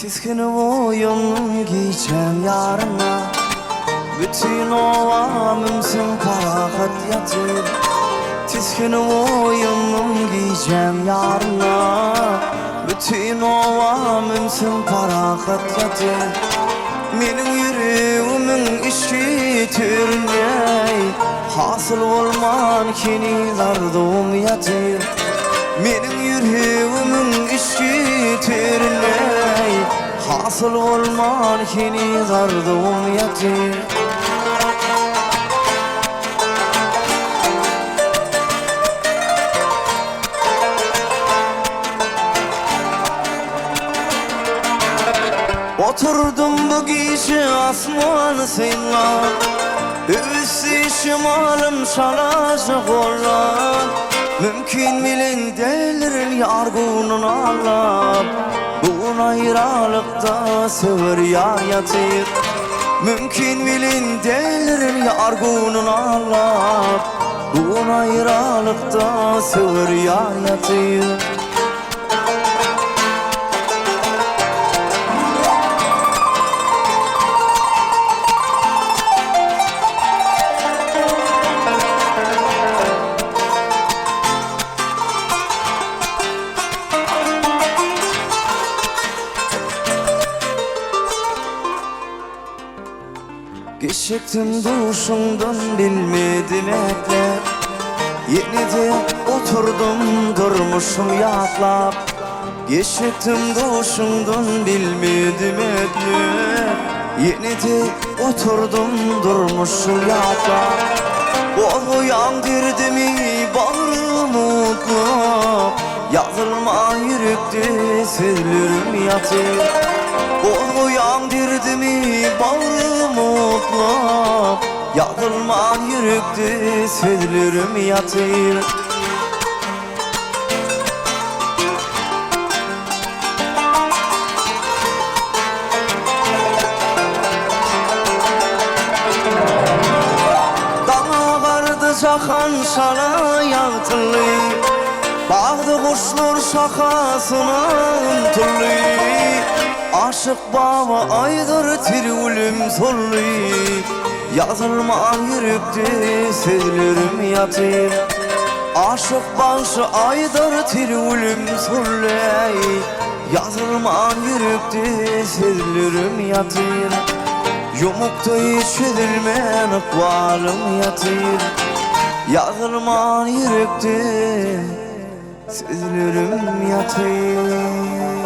Tiskini boyun giyeceğim yarına. Bütün ovamımsın parahat yatır. Tiskini boyun giyeceğim yarına. Bütün ovamımsın parahat yatır. Menin yüreğimin işi türley. Hasıl olman kini dardum yatır. Menin yüreğimin işi türley. Hasıl olman kini dardum yatır. Oturdum bu gece asman sıyla. Üstü şimalım çalacak olan. Mümkün bilin delirir yargının ağlam. Bu ayrılıkta sever yar yatır. Mümkün bilin delirir yargının ağlam. Bu ayrılıkta sever yar yatır. Geçiktim duşundan bilmedim ekler. Yenide oturdum durmuşum yaklap. Geçiktim duşundan bilmedim ekler. Yenide oturdum durmuşum yaklap. O yandırdı mi bağrım mutlu. Yazılma yürekte sözlerim yatır. O yandırdı mi bağrım mutlu. Yazılma yürekte sözlerim yatır. Dağ vardı çakan şala yağtılı. Bağdı kuşlar şakasının türlü. Aşık baba aydır tirulüm sollu. Yazılma yürekte sözlerim yatır. Aşık başı aydır tirulüm sollu. Yazılma yürekte sözlerim yatır. Yumukta hiç edilmeyen akvalım yatır. Yazılma yürekte sözlerim yatır.